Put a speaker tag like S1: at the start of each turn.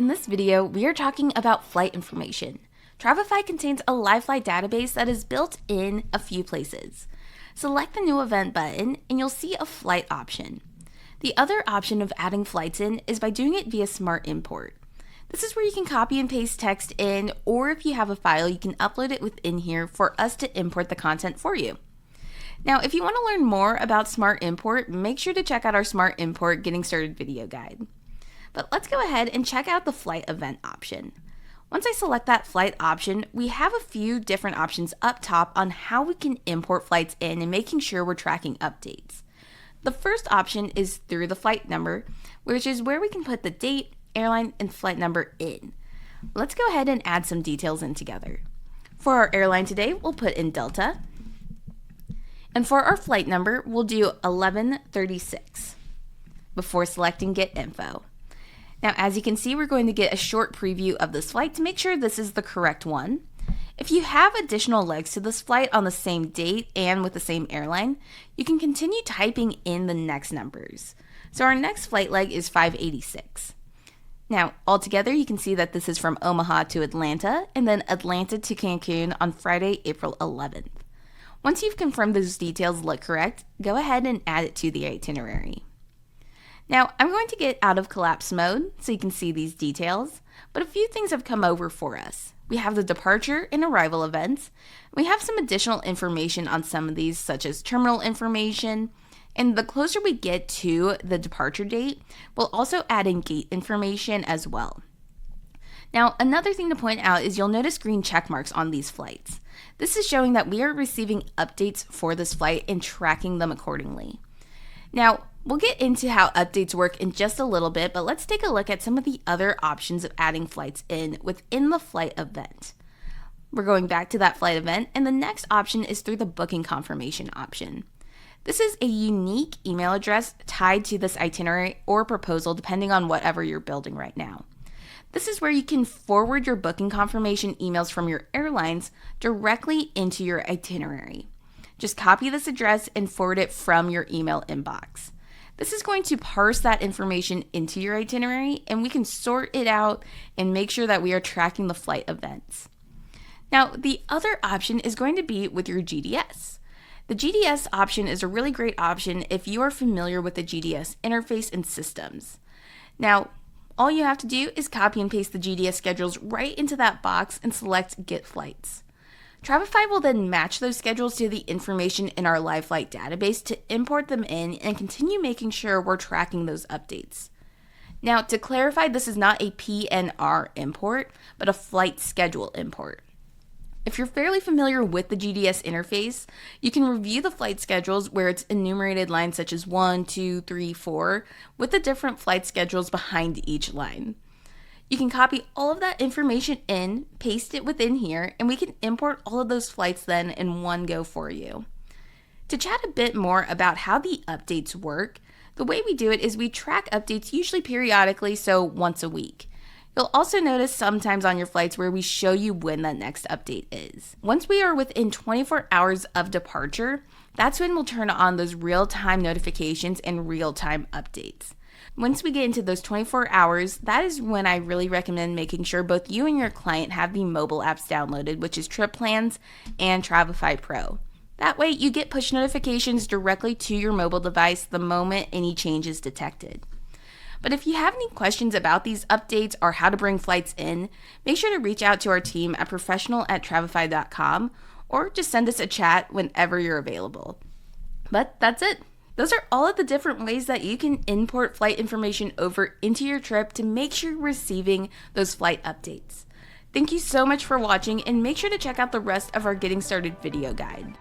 S1: In this video, we are talking about flight information. Travefy contains a live flight database that is built in a few places. Select the New Event button and you'll see a flight option. The other option of adding flights in is by doing it via Smart Import. This is where you can copy and paste text in, or if you have a file, you can upload it within here for us to import the content for you. Now, if you want to learn more about Smart Import, make sure to check out our Smart Import Getting Started video guide. But let's go ahead and check out the flight event option. Once I select that flight option, we have a few different options up top on how we can import flights in and making sure we're tracking updates. The first option is through the flight number, which is where we can put the date, airline, and flight number in. Let's go ahead and add some details in together. For our airline today, we'll put in Delta. And for our flight number, we'll do 1136 before selecting Get Info. Now, as you can see, we're going to get a short preview of this flight to make sure this is the correct one. If you have additional legs to this flight on the same date and with the same airline, you can continue typing in the next numbers. So our next flight leg is 586. Now, altogether, you can see that this is from Omaha to Atlanta and then Atlanta to Cancun on Friday, April 11th. Once you've confirmed those details look correct, go ahead and add it to the itinerary. Now, I'm going to get out of collapse mode so you can see these details, but a few things have come over for us. We have the departure and arrival events. We have some additional information on some of these, such as terminal information, and the closer we get to the departure date, we'll also add in gate information as well. Now, another thing to point out is you'll notice green check marks on these flights. This is showing that we are receiving updates for this flight and tracking them accordingly. Now, we'll get into how updates work in just a little bit, but let's take a look at some of the other options of adding flights in within the flight event. We're going back to that flight event, and the next option is through the booking confirmation option. This is a unique email address tied to this itinerary or proposal depending on whatever you're building right now. This is where you can forward your booking confirmation emails from your airlines directly into your itinerary. Just copy this address and forward it from your email inbox. This is going to parse that information into your itinerary, and we can sort it out and make sure that we are tracking the flight events. Now, the other option is going to be with your GDS. The GDS option is a really great option if you are familiar with the GDS interface and systems. Now, all you have to do is copy and paste the GDS schedules right into that box and select Get Flights. Travefy will then match those schedules to the information in our live flight database to import them in and continue making sure we're tracking those updates. Now, to clarify, this is not a PNR import, but a flight schedule import. If you're fairly familiar with the GDS interface, you can review the flight schedules where it's enumerated lines such as 1, 2, 3, 4, with the different flight schedules behind each line. You can copy all of that information in, paste it within here, and we can import all of those flights then in one go for you. To chat a bit more about how the updates work, the way we do it is we track updates usually periodically, so once a week. You'll also notice sometimes on your flights where we show you when that next update is. Once we are within 24 hours of departure, that's when we'll turn on those real-time notifications and real-time updates. Once we get into those 24 hours, that is when I really recommend making sure both you and your client have the mobile apps downloaded, which is Trip Plans and Travefy Pro. That way you get push notifications directly to your mobile device the moment any change is detected. But if you have any questions about these updates or how to bring flights in, make sure to reach out to our team at professional@travefy.com or just send us a chat whenever you're available. But that's it. Those are all of the different ways that you can import flight information over into your trip to make sure you're receiving those flight updates. Thank you so much for watching, and make sure to check out the rest of our Getting Started video guide.